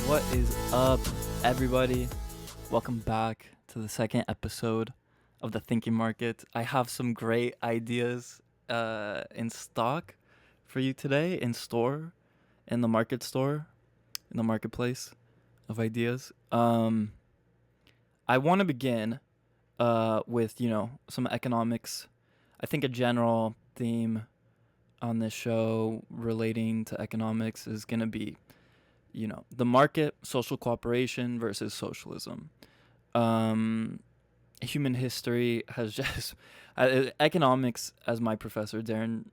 What is up, everybody? Welcome back to the second episode of the Thinking Market. I have some great ideas in stock for you today, in store, in the market store, in the marketplace of ideas. I want to begin with, some economics. I think a general theme on this show relating to economics is going to be the market, social cooperation versus socialism. Human history has just economics, as my professor Darren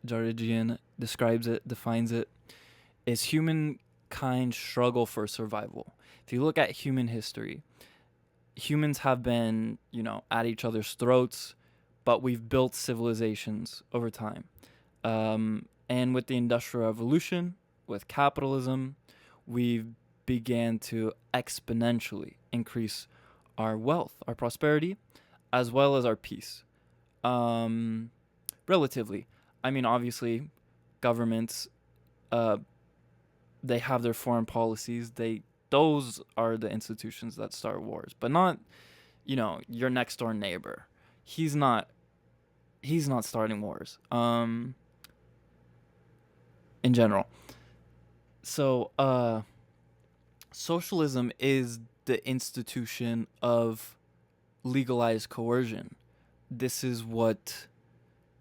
Jarigian defines it, is humankind's struggle for survival. If you look at human history, humans have been at each other's throats, but we've built civilizations over time. And with the Industrial Revolution, with capitalism, we began to exponentially increase our wealth, our prosperity, as well as our peace. Relatively. I mean, obviously, governments, they have their foreign policies. Those are the institutions that start wars, but not, your next door neighbor. He's not starting wars. In general. So, socialism is the institution of legalized coercion. This is what,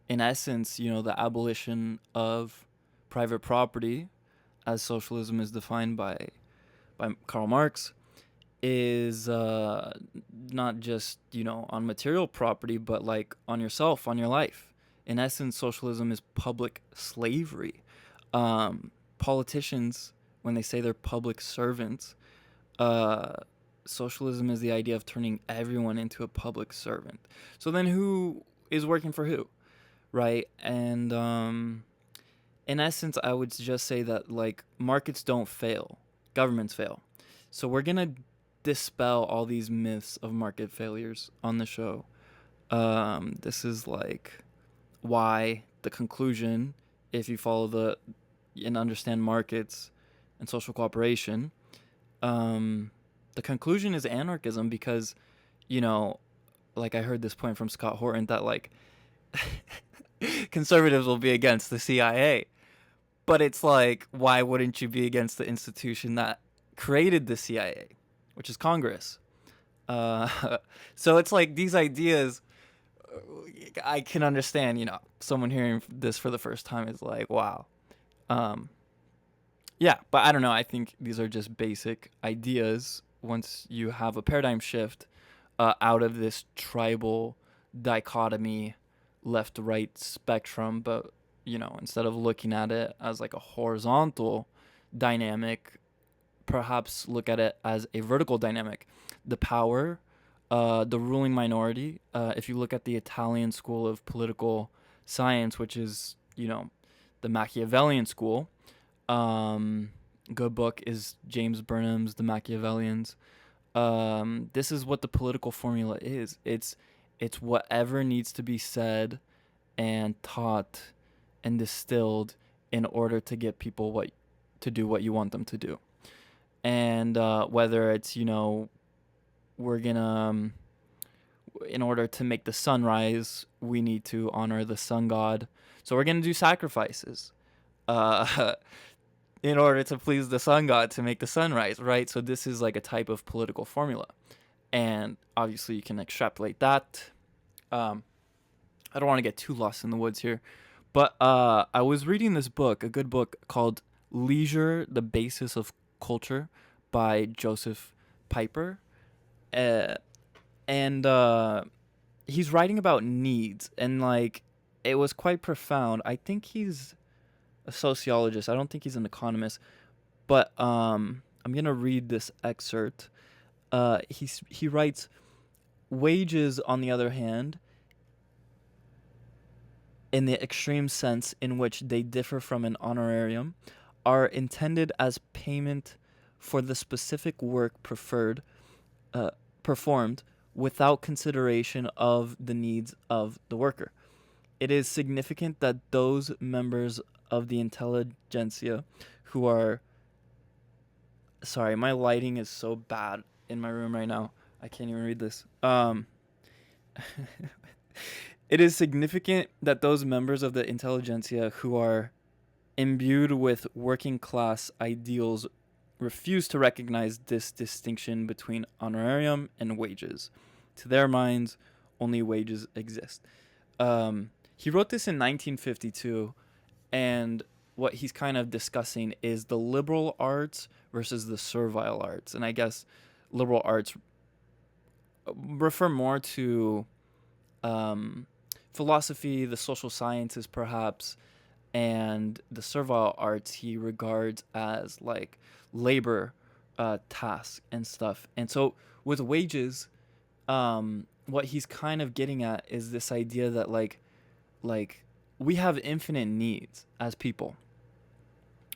in essence, the abolition of private property, as socialism is defined by Karl Marx, is not just, on material property, but like on yourself, on your life. In essence, socialism is public slavery. Politicians, when they say they're public servants, socialism is the idea of turning everyone into a public servant. So then who is working for who, right? And in essence, I would just say that like markets don't fail, governments fail. So we're gonna dispel all these myths of market failures on the show. This is like why the conclusion, if you follow and understand markets and social cooperation, the conclusion is anarchism, because, like I heard this point from Scott Horton that like conservatives will be against the CIA, but it's like, why wouldn't you be against the institution that created the CIA, which is Congress? So it's like these ideas, I can understand, someone hearing this for the first time is like, wow. Yeah, but I don't know. I think these are just basic ideas. Once you have a paradigm shift out of this tribal dichotomy, left-right spectrum, but, instead of looking at it as like a horizontal dynamic, perhaps look at it as a vertical dynamic. The power, the ruling minority, if you look at the Italian school of political science, which is, the Machiavellian school. Good book is James Burnham's The Machiavellians. This is what the political formula is. It's whatever needs to be said and taught and distilled in order to get people to do what you want them to do. And whether it's, we're gonna, in order to make the sun rise, we need to honor the sun god. So we're gonna do sacrifices in order to please the sun god, to make the sun rise, right? So this is like a type of political formula. And obviously you can extrapolate that. I don't want to get too lost in the woods here, but I was reading this book, a good book called Leisure, the Basis of Culture by Joseph Piper. And he's writing about needs, and like it was quite profound. I think he's a sociologist. I don't think he's an economist, but I'm gonna read this excerpt. He writes, wages, on the other hand, in the extreme sense in which they differ from an honorarium, are intended as payment for the specific work performed without consideration of the needs of the worker. It is significant that those members of the intelligentsia who are Sorry, my lighting is so bad in my room right now. I can't even read this. It is significant that those members of the intelligentsia who are imbued with working class ideals refuse to recognize this distinction between honorarium and wages. To their minds, only wages exist. He wrote this in 1952, and what he's kind of discussing is the liberal arts versus the servile arts. And I guess liberal arts refer more to um, philosophy, the social sciences, perhaps, and the servile arts he regards as like labor tasks and stuff. And so with wages, what he's kind of getting at is this idea that like we have infinite needs as people,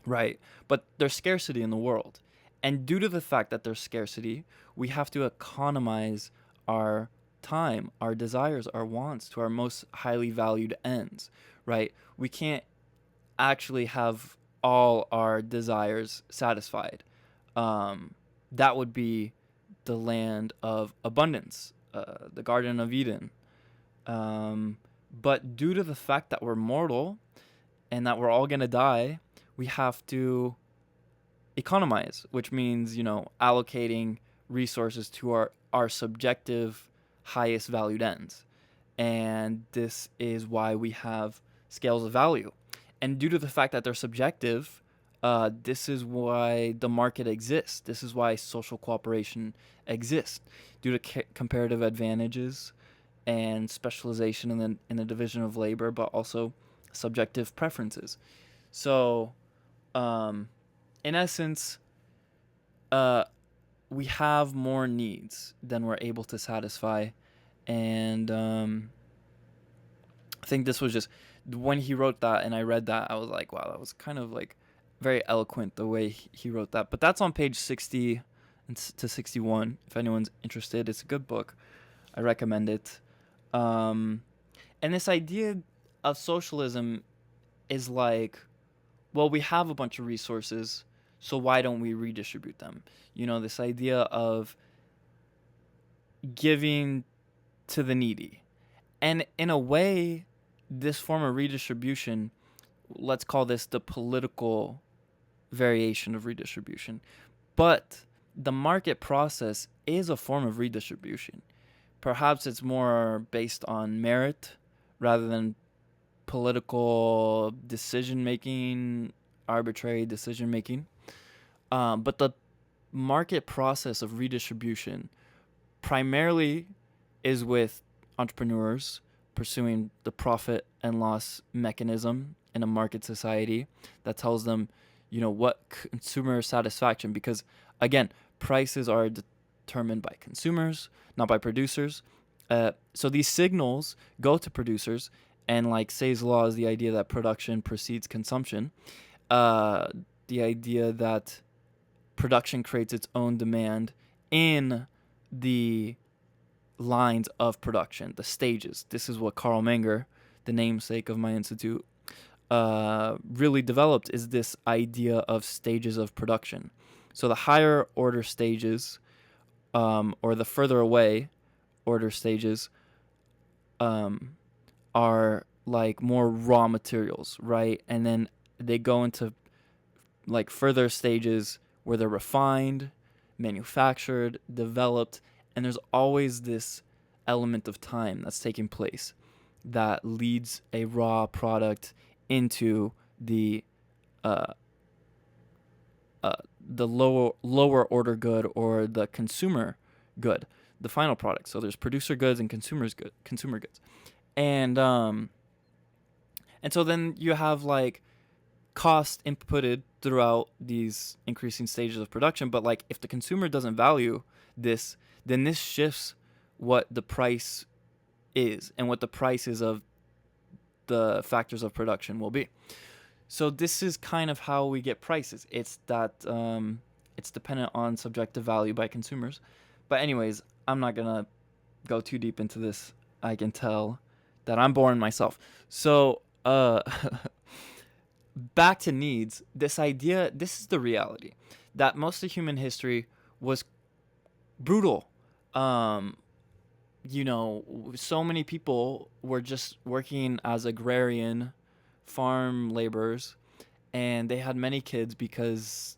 right? But there's scarcity in the world. And due to the fact that there's scarcity, we have to economize our time, our desires, our wants to our most highly valued ends, right? We can't actually have all our desires satisfied. That would be the land of abundance, the Garden of Eden. But due to the fact that we're mortal and that we're all going to die, we have to economize, which means, allocating resources to our subjective highest valued ends. And this is why we have scales of value. And due to the fact that they're subjective, this is why the market exists. This is why social cooperation exists, due to comparative advantages and specialization in the division of labor, but also subjective preferences. So, in essence, we have more needs than we're able to satisfy, and I think this was just when he wrote that and I read that, I was like, wow, that was kind of like very eloquent the way he wrote that. But that's on page 60 to 61 if anyone's interested. It's a good book. I recommend it. And this idea of socialism is like, well, we have a bunch of resources, so why don't we redistribute them? This idea of giving to the needy. And in a way, this form of redistribution, let's call this the political variation of redistribution. But the market process is a form of redistribution. Perhaps it's more based on merit rather than political decision making, arbitrary decision making. But the market process of redistribution primarily is with entrepreneurs pursuing the profit and loss mechanism in a market society that tells them, what consumer satisfaction, because again, prices are determined by consumers, not by producers. So these signals go to producers, and like Say's law is the idea that production precedes consumption. The idea that production creates its own demand in the lines of production, the stages. This is what Carl Menger, the namesake of my institute, really developed, is this idea of stages of production. So the higher order stages, or the further away order stages, are like more raw materials, right? And then they go into like further stages where they're refined, manufactured, developed, and there's always this element of time that's taking place that leads a raw product into the uh, lower order good, or the consumer good, the final product. So there's producer goods and consumer goods, and so then you have like cost inputted throughout these increasing stages of production. But like if the consumer doesn't value this, then this shifts what the price is and what the prices of the factors of production will be. So this is kind of how we get prices. It's that it's dependent on subjective value by consumers. But anyways, I'm not gonna go too deep into this. I can tell that I'm boring myself. So back to needs. This idea, this is the reality. that most of human history was brutal. Um, so many people were just working as agrarian farm laborers, and they had many kids because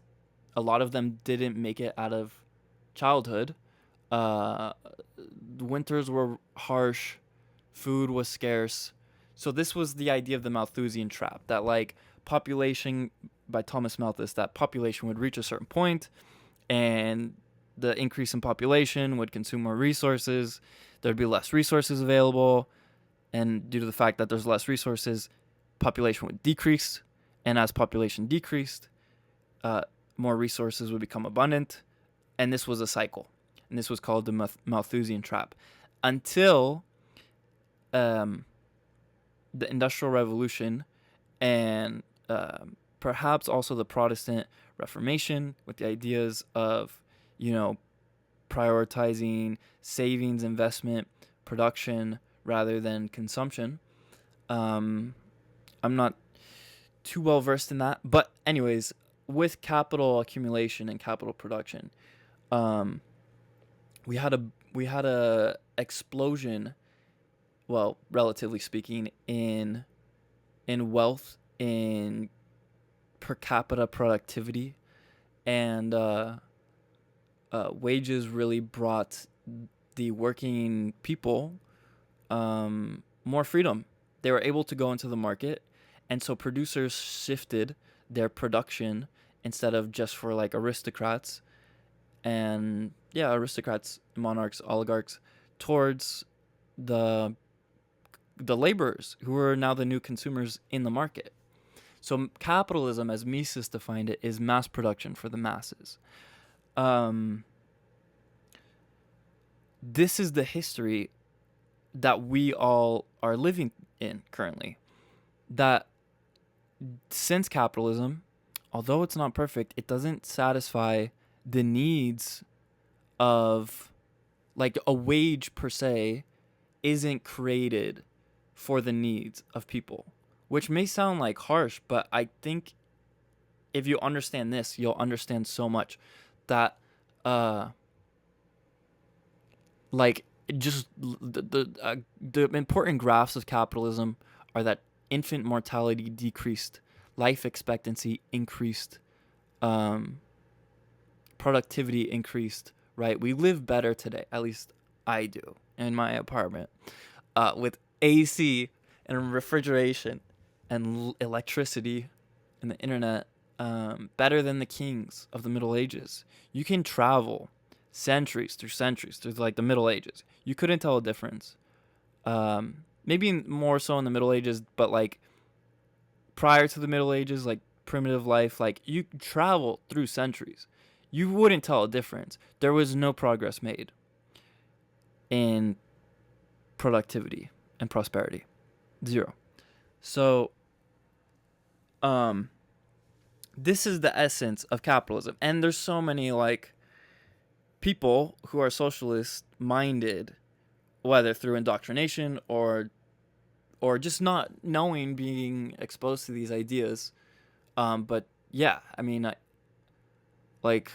a lot of them didn't make it out of childhood. Uh, Winters were harsh, food was scarce. So this was the idea of the Malthusian trap, that like population, by Thomas Malthus, that population would reach a certain point, and the increase in population would consume more resources. There'd be less resources available, and due to the fact that there's less resources, population would decrease, and as population decreased, uh, more resources would become abundant, and this was a cycle, and this was called the Malthusian trap, until um, the Industrial Revolution, and perhaps also the Protestant Reformation, with the ideas of, you know, prioritizing savings, investment, production rather than consumption. I'm not too well versed in that, but anyways, with capital accumulation and capital production, um, we had a explosion, well, relatively speaking, in wealth, in per capita productivity, and wages really brought the working people more freedom. They were able to go into the market, and so producers shifted their production, instead of just for like aristocrats and aristocrats, monarchs, oligarchs, towards the laborers, who are now the new consumers in the market. So capitalism, as Mises defined it, is mass production for the masses. This is the history that we all are living in currently. That since capitalism, although it's not perfect, it doesn't satisfy the needs of, like, a wage per se isn't created for the needs of people, which may sound like harsh, but I think if you understand this, you'll understand so much that like just the important graphs of capitalism are that infant mortality decreased, life expectancy increased, productivity increased, right? We live better today, at least I do, in my apartment, with AC and refrigeration and electricity and the internet, better than the kings of the Middle Ages. You can travel centuries through like the Middle Ages. You couldn't tell a difference. Maybe more so in the Middle Ages, but like prior to the Middle Ages, like primitive life, like you travel through centuries, you wouldn't tell a difference. There was no progress made in productivity and prosperity. Zero. So, this is the essence of capitalism. And there's so many like people who are socialist minded, whether through indoctrination or just not knowing, being exposed to these ideas. But yeah, I mean, like,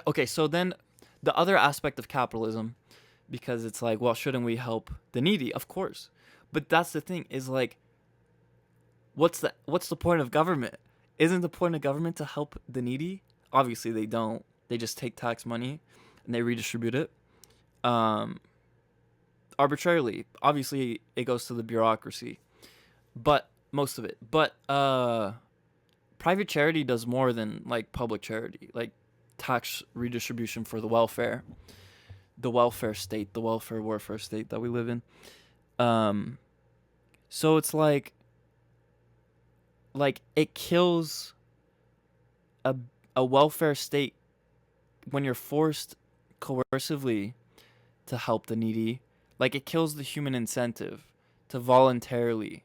okay, so then the other aspect of capitalism, because it's like, well, shouldn't we help the needy? Of course. But that's the thing, is like, what's the point of government? Isn't the point of government to help the needy? Obviously they don't. They just take tax money and they redistribute it arbitrarily. Obviously it goes to the bureaucracy, but most of it. But private charity does more than like public charity, like tax redistribution for the welfare state, the warfare state that we live in. So it's like it kills a welfare state when you're forced coercively to help the needy. Like, it kills the human incentive to voluntarily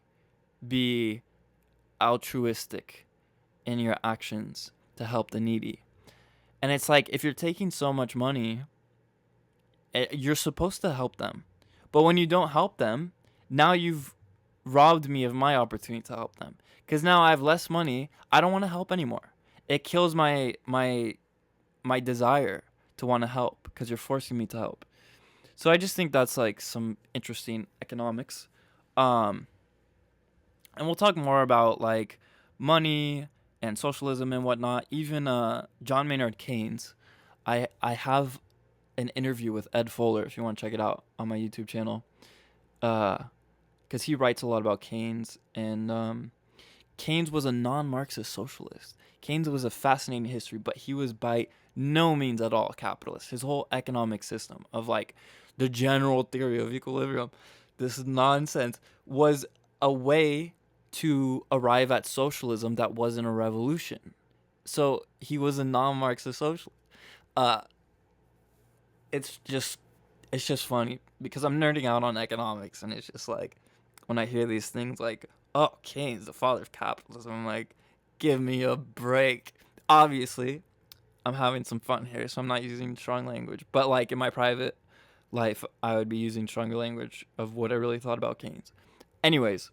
be altruistic in your actions to help the needy. And it's like, if you're taking so much money, you're supposed to help them. But when you don't help them, now you've robbed me of my opportunity to help them. Because now I have less money. I don't want to help anymore. it kills my desire to want to help because you're forcing me to help. So I just think that's like some interesting economics. Um, and we'll talk more about like money and socialism and whatnot. Even John Maynard Keynes. I have an interview with Ed Fuller if you want to check it out on my YouTube channel. Because he writes a lot about Keynes, and Keynes was a non-Marxist socialist. Keynes was a fascinating history, but he was by no means at all a capitalist. His whole economic system of like the general theory of equilibrium, this nonsense, was a way to arrive at socialism that wasn't a revolution. So he was a non-Marxist socialist. Uh, it's just it's just funny because I'm nerding out on economics, and it's just like when I hear these things like, "Oh, Keynes, the father of capitalism," I'm like, "Give me a break." Obviously, I'm having some fun here, so I'm not using strong language. But like in my private life, I would be using stronger language of what I really thought about Keynes. Anyways,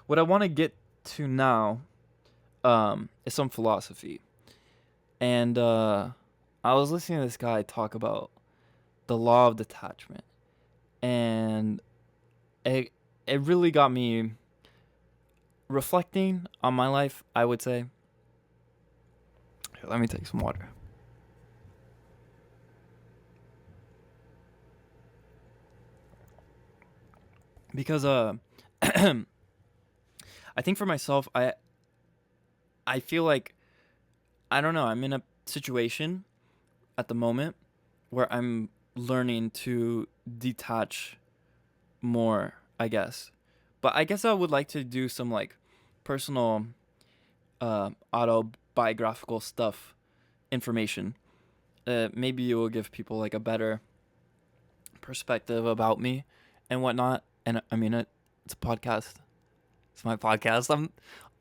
what I want to get to now is some philosophy, and I was listening to this guy talk about the law of detachment, and it it really got me reflecting on my life, I would say. Here, let me take some water. Because I think for myself, I feel like I don't know, I'm in a situation at the moment where I'm learning to detach more, I guess. But I guess I would like to do some like personal autobiographical stuff, information. Maybe it will give people like a better perspective about me and whatnot. And I mean, it's a podcast. It's my podcast.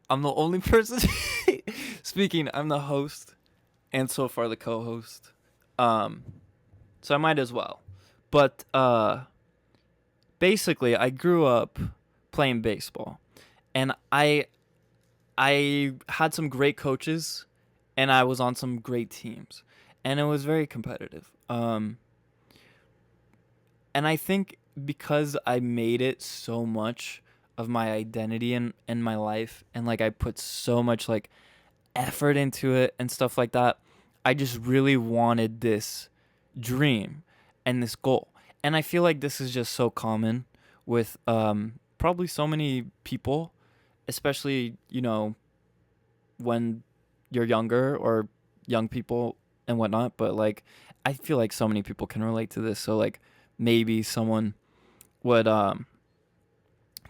I'm the only person speaking. I'm the host, and so far the co-host. Um, so I might as well. But basically, I grew up playing baseball, and I had some great coaches, and I was on some great teams, and it was very competitive. And I think because I made it so much of my identity in my life, and like I put so much like effort into it and stuff like that, I just really wanted this dream and this goal. And I feel like this is just so common with probably so many people, especially, when you're younger or young people and whatnot. But like, I feel like so many people can relate to this. So like, maybe someone would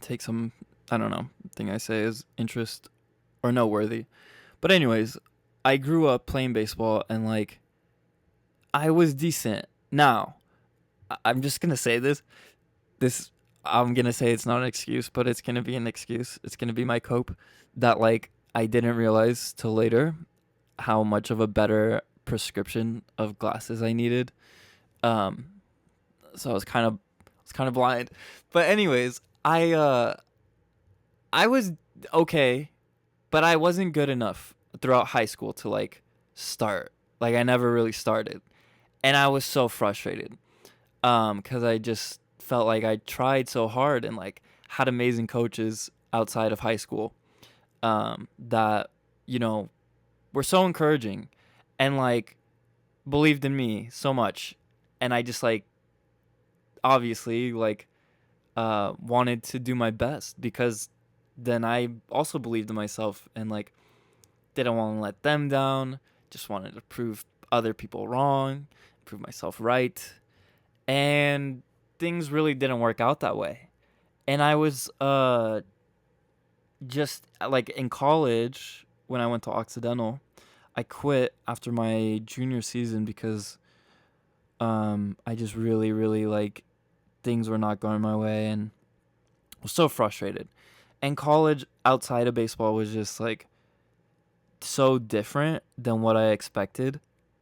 take some, I don't know, thing I say is interest or noteworthy. But anyways, I grew up playing baseball, and like I was decent. Now, I'm just gonna say this I'm gonna say it's not an excuse, but it's gonna be an excuse. It's gonna be my cope that like I didn't realize till later how much of a better prescription of glasses I needed. Um, so I was kind of blind. But anyways, I was okay, but I wasn't good enough throughout high school to like start. Like I never really started, and I was so frustrated. Cuz I just felt like I tried so hard and like had amazing coaches outside of high school that you know were so encouraging and like believed in me so much, and I just like obviously like wanted to do my best because then I also believed in myself and like didn't want to let them down. Just wanted to prove other people wrong, prove myself right, and things really didn't work out that way. And I was just like in college when I went to Occidental, I quit after my junior season because I just really like things were not going my way and was so frustrated. And college outside of baseball was just like so different than what I expected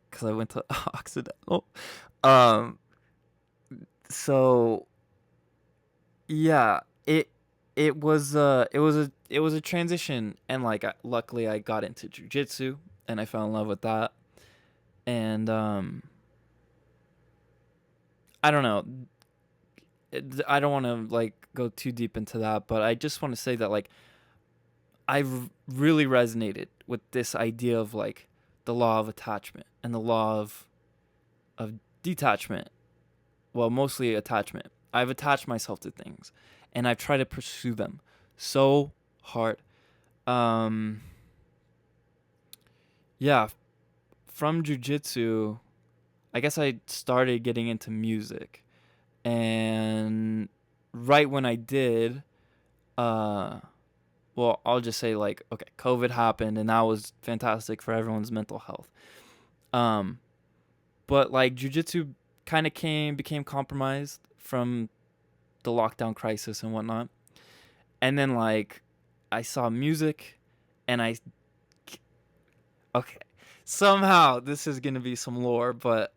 because I went to Occidental. Um, so yeah, it it was a transition, and like luckily I got into jujitsu and I fell in love with that. And I don't know, I don't want to like go too deep into that, but I just want to say that like I've really resonated with this idea of like the law of attachment and the law of detachment. Well, mostly attachment. I've attached myself to things, and I've tried to pursue them so hard. Um, yeah, from jujitsu, I guess I started getting into music, and right when I did, uh, well, I'll just say like, okay, COVID happened, and that was fantastic for everyone's mental health. Um, but like jujitsu kind of became compromised from the lockdown crisis and whatnot, and then like I saw music, and I okay, somehow this is gonna be some lore, but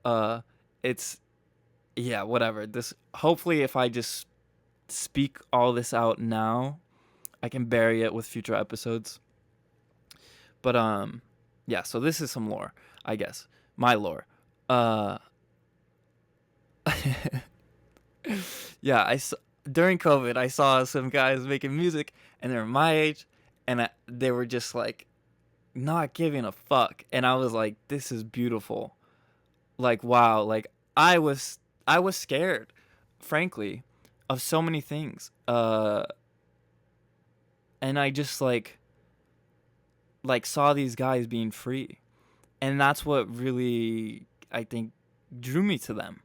it's yeah, whatever. This hopefully if I just speak all this out now, I can bury it with future episodes. But yeah, so this is some lore, I guess. My lore. Uh yeah, during COVID, I saw some guys making music and they were my age, and they were just like not giving a fuck, and I was like, this is beautiful. Like wow, like I was scared, frankly, of so many things. And I just like saw these guys being free, and that's what really I think drew me to them,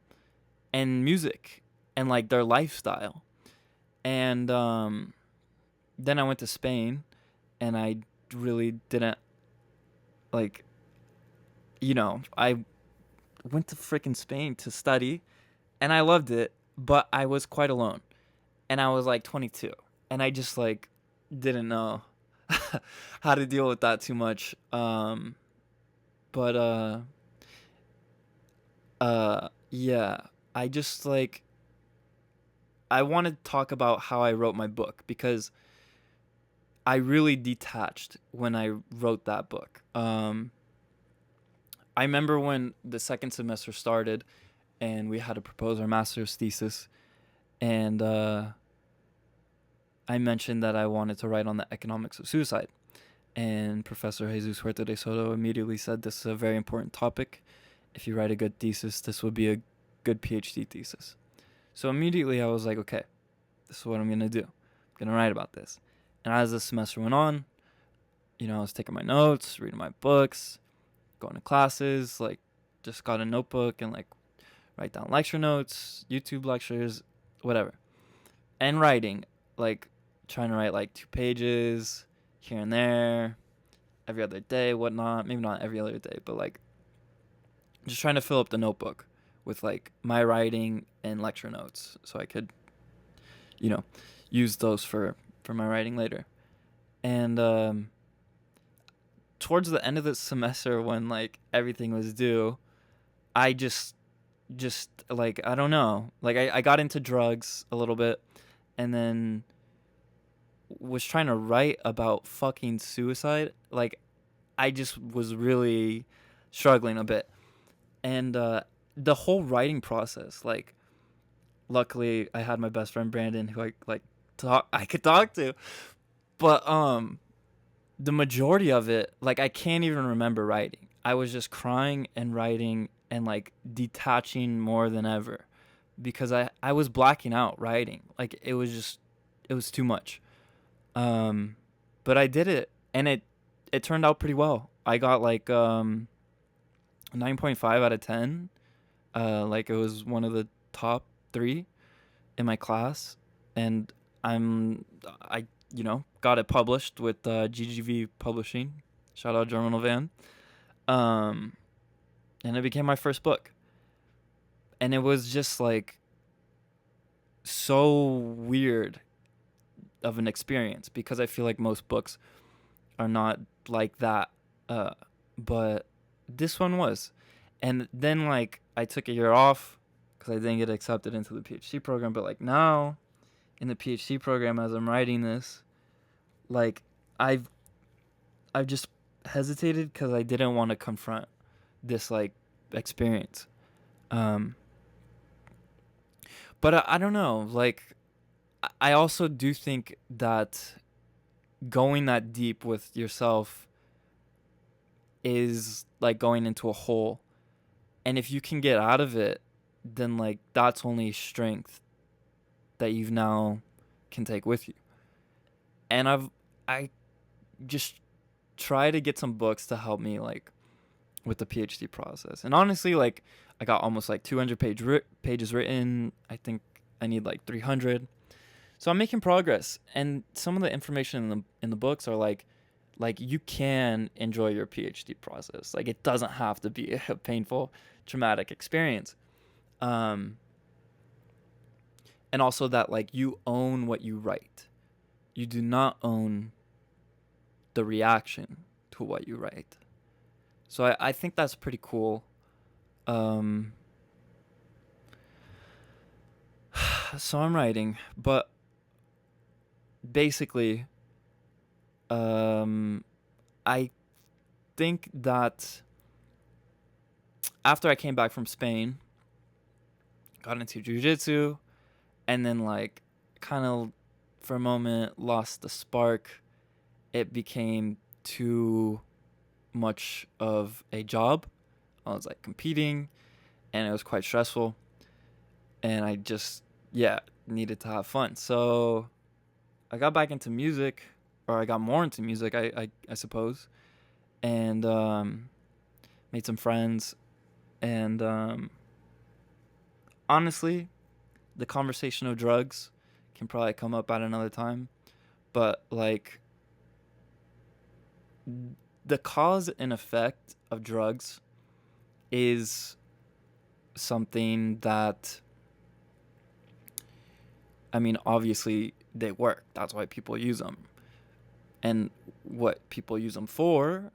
and music, and like their lifestyle. And then I went to Spain, and I really didn't like, I went to freaking Spain to study, and I loved it, but I was quite alone, and I was like 22, and I just like didn't know how to deal with that too much. But yeah, I just like I want to talk about how I wrote my book, because I really detached when I wrote that book. I remember when the second semester started and we had to propose our master's thesis, and I mentioned that I wanted to write on the economics of suicide. And Professor Jesus Huerta de Soto immediately said, this is a very important topic. If you write a good thesis, this would be a good PhD thesis. So immediately I was like, okay, this is what I'm going to do. I'm going to write about this. And as the semester went on, I was taking my notes, reading my books, going to classes, like just got a notebook and like write down lecture notes, YouTube lectures, whatever. And writing, like trying to write like 2 pages here and there, every other day, whatnot. Maybe not every other day, but like just trying to fill up the notebook with like my writing and lecture notes so I could, use those for my writing later. And towards the end of the semester, when like everything was due, I just like, I don't know, like I got into drugs a little bit, and then was trying to write about fucking suicide. Like I just was really struggling a bit. And the whole writing process, like luckily I had my best friend Brandon, who I could talk to. But the majority of it, like I can't even remember writing. I was just crying and writing and like detaching more than ever, because I was blacking out writing. Like it was too much. But I did it, and it turned out pretty well. I got like 9.5 out of 10. Like it was one of the top 3 in my class, and I got it published with GGV Publishing. Shout out Germinal Van. And it became my first book, and it was just like so weird of an experience, because I feel like most books are not like that, but this one was. And then like I took a year off because I didn't get accepted into the PhD program, but like now in the PhD program as I'm writing this, like I've I've just hesitated because I didn't want to confront this like experience. Um, but I don't know. Like I also do think that going that deep with yourself is like going into a hole, and if you can get out of it, then like that's only strength that you've now can take with you. And I just try to get some books to help me like with the PhD process. And honestly, like I got almost like 200 pages written. I think I need like 300. So I'm making progress. And some of the information in the books are like you can enjoy your PhD process. Like it doesn't have to be a painful, traumatic experience. Um, and also that like you own what you write. You do not own the reaction to what you write. So I think that's pretty cool. Um, so I'm writing, but basically, um, I think that after I came back from Spain, got into jujitsu, and then like kind of for a moment lost the spark. It became too much of a job. I was like competing, and it was quite stressful, and I just yeah needed to have fun. So I got back into music, or I got more into music, I suppose, and made some friends. And honestly, the conversation of drugs can probably come up at another time. But like the cause and effect of drugs is something that, I mean, obviously they work. That's why people use them. And what people use them for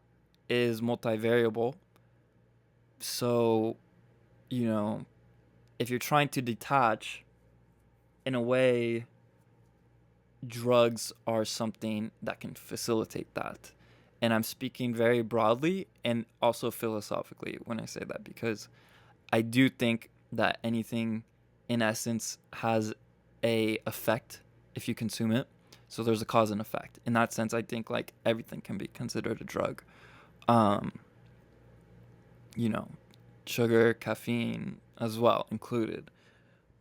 is multivariable. So, you know, if you're trying to detach, in a way, drugs are something that can facilitate that. And I'm speaking very broadly and also philosophically when I say that, because I do think that anything in essence has a effect if you consume it. So there's a cause and effect. In that sense, I think like everything can be considered a drug. Um, you know, sugar, caffeine as well included.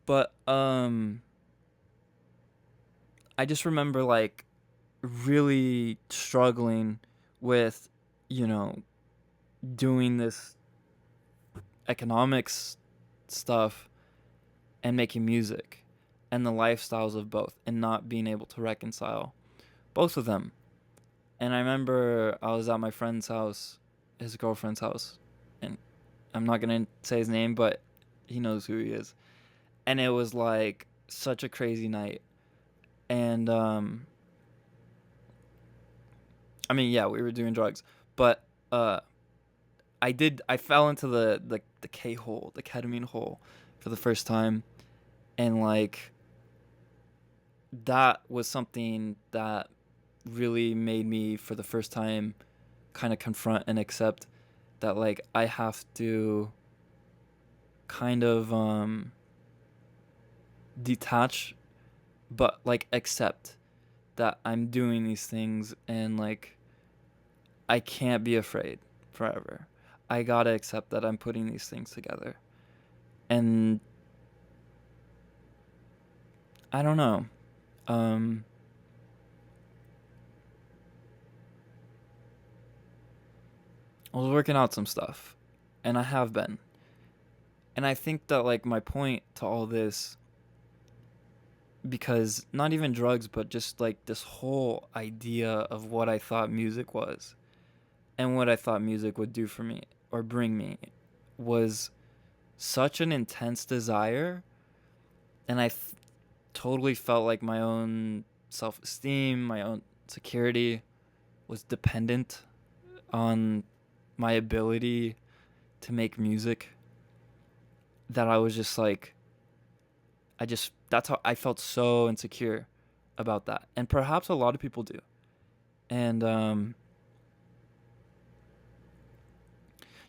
But I just remember like really struggling with, you know, doing this economics stuff and making music and the lifestyles of both and not being able to reconcile both of them. And I remember I was at my friend's house, his girlfriend's house, and I'm not going to say his name, but he knows who he is. And it was like such a crazy night. And I mean, yeah, we were doing drugs, but I fell into the K hole, the ketamine hole for the first time, and like that was something that really made me for the first time kind of confront and accept that like I have to kind of detach, but like accept that I'm doing these things, and like I can't be afraid forever. I gotta accept that I'm putting these things together. And I don't know. Um, I was working out some stuff, and I have been. And I think that like my point to all this, because not even drugs, but just like this whole idea of what I thought music was and what I thought music would do for me or bring me, was such an intense desire. And totally felt like my own self-esteem, my own security was dependent on my ability to make music, that I was just like that's how I felt so insecure about that. And perhaps a lot of people do. And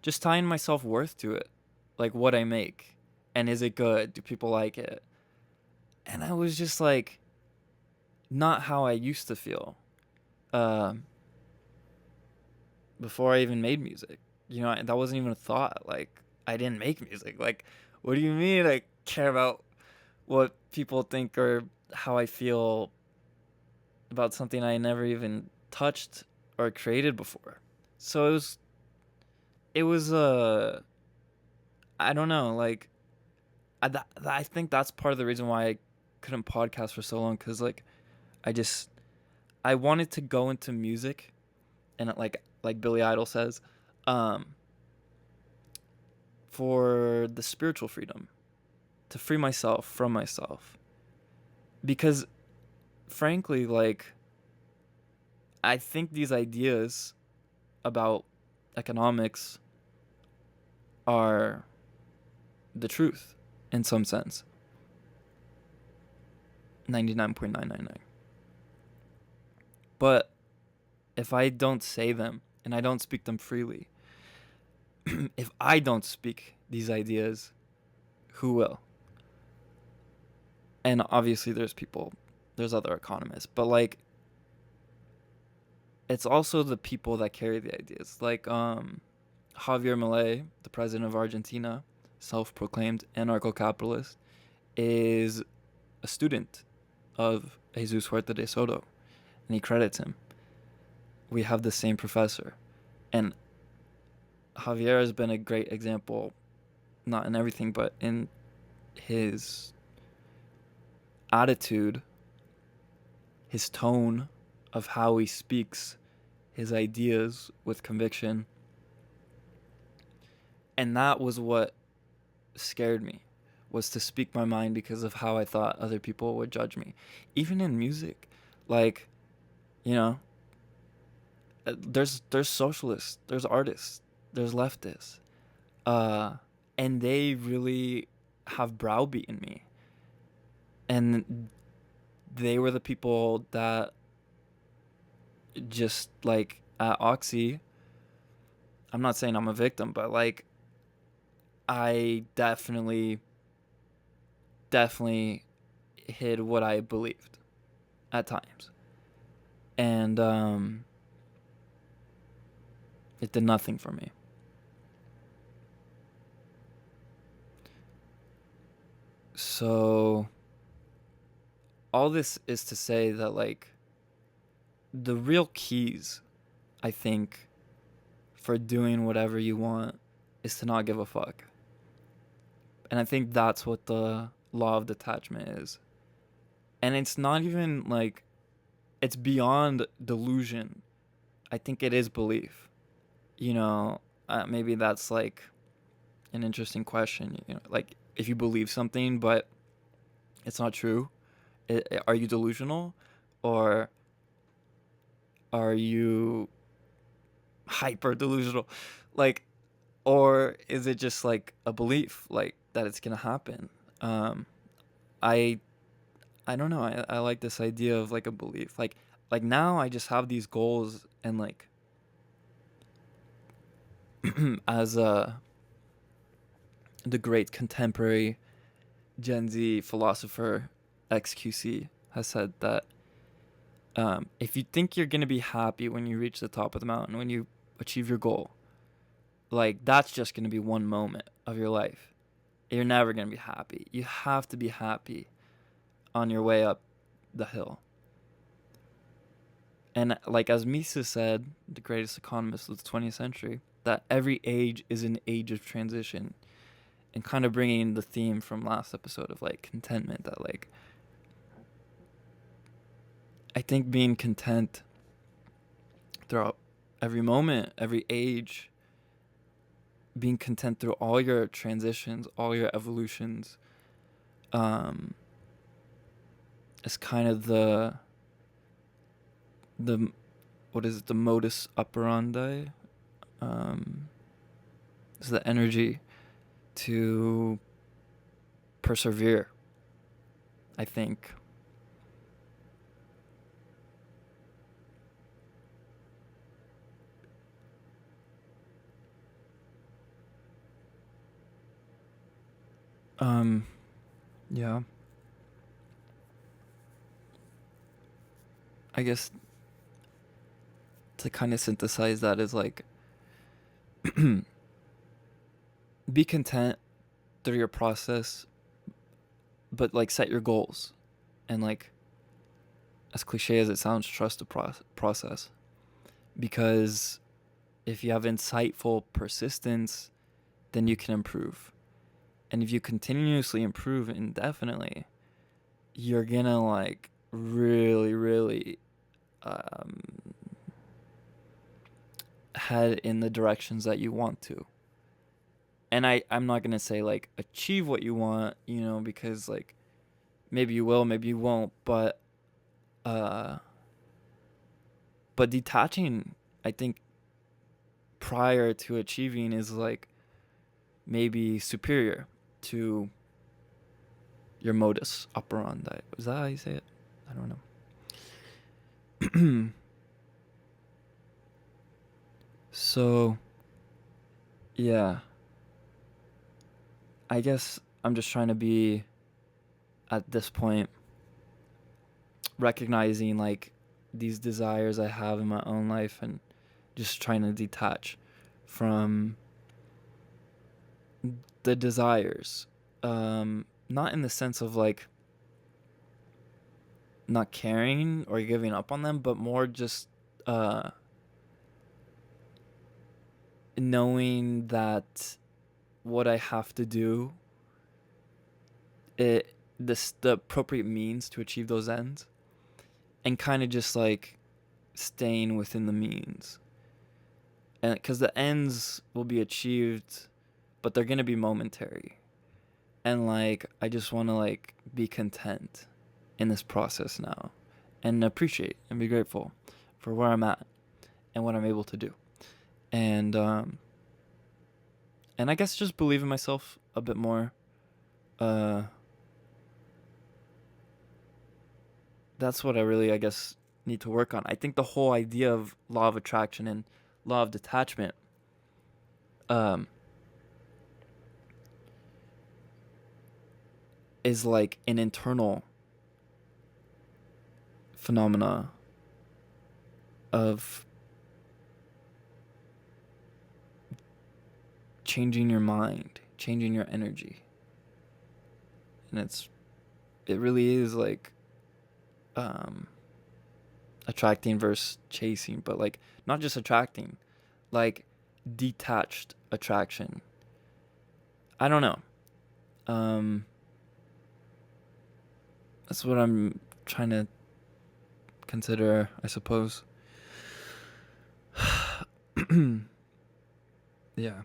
just tying my self-worth to it, like what I make, and is it good? Do people like it? And I was just like, not how I used to feel um before I even made music. That wasn't even a thought. Like, I didn't make music. Like, what do you mean I care about what people think or how I feel about something I never even touched or created before? So it was I don't know, like I think that's part of the reason why I couldn't podcast for so long, cuz like I just I wanted to go into music, and like Billy Idol says, um for the spiritual freedom, to free myself from myself. Because frankly, like, I think these ideas about economics are the truth in some sense. 99.999. But if I don't say them and I don't speak them freely, if I don't speak these ideas, who will? And obviously there's other economists, but like, it's also the people that carry the ideas. Like Javier Milei, the president of Argentina, self-proclaimed anarcho-capitalist, is a student of Jesus Huerta de Soto, and he credits him. We have the same professor, and Javier has been a great example, not in everything, but in his attitude, his tone of how he speaks his ideas with conviction. And that was what scared me, was to speak my mind because of how I thought other people would judge me. Even in music, like, you know, there's socialists, there's artists, there's leftists, uh, and they really have browbeaten me, and they were the people that just like at Oxy. I'm not saying I'm a victim, but like, I definitely hid what I believed at times, and it did nothing for me. So all this is to say that, like, the real keys, I think, for doing whatever you want is to not give a fuck. And I think that's what the law of detachment is. And it's not even like, it's beyond delusion. I think it is belief. Maybe that's like an interesting question. Like, if you believe something but it's not true, are you delusional, or are you hyper delusional? Like, or is it just like a belief, like, that it's gonna happen? um i I don't know. I like this idea of like a belief, like now I just have these goals, and like as the great contemporary Gen Z philosopher XQC has said, that if you think you're gonna be happy when you reach the top of the mountain, when you achieve your goal, like, that's just gonna be one moment of your life. You're never gonna be happy. You have to be happy on your way up the hill. And like, as Mises said, the greatest economist of the 20th century, that every age is an age of transition. And kind of bringing the theme from last episode of like contentment, that like, I think being content throughout every moment, every age, being content through all your transitions, all your evolutions, is kind of the what is it, the modus operandi, is the energy to persevere I think. Um, yeah. I guess to kind of synthesize that is like be content through your process, but like set your goals and like as cliche as it sounds, trust the process because if you have insightful persistence, then you can improve. And if you continuously improve indefinitely, you're gonna like really, really um, head in the directions that you want to. And I'm not gonna say like achieve what you want, because like maybe you will, maybe you won't, uh but detaching, I think, prior to achieving is like maybe superior to your modus operandi. Is that how you say it? I don't know. So, yeah. I guess I'm just trying to be, at this point, recognizing like these desires I have in my own life and just trying to detach from the desires. Not in the sense of like not caring or giving up on them, but more just uh, knowing that what I have to do, the appropriate means to achieve those ends, and kind of just like staying within the means, and because the ends will be achieved, but they're gonna be momentary, and like I just want to like be content in this process now, and appreciate and be grateful for where I'm at and what I'm able to do, and and I guess just believe in myself a bit more. Uh, that's what I really, I guess, need to work on. I think the whole idea of law of attraction and law of detachment, um, is like an internal phenomena of changing your mind, changing your energy, and it really is like um, attracting versus chasing, but like not just attracting, like detached attraction. I don't know. Um, that's what I'm trying to consider, I suppose. Yeah.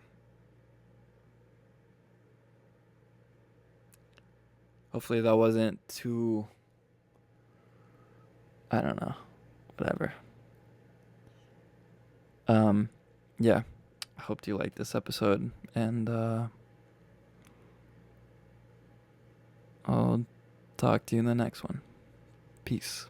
Hopefully that wasn't too, I don't know, whatever. Um, yeah. I hope you liked this episode, and I'll talk to you in the next one. Peace.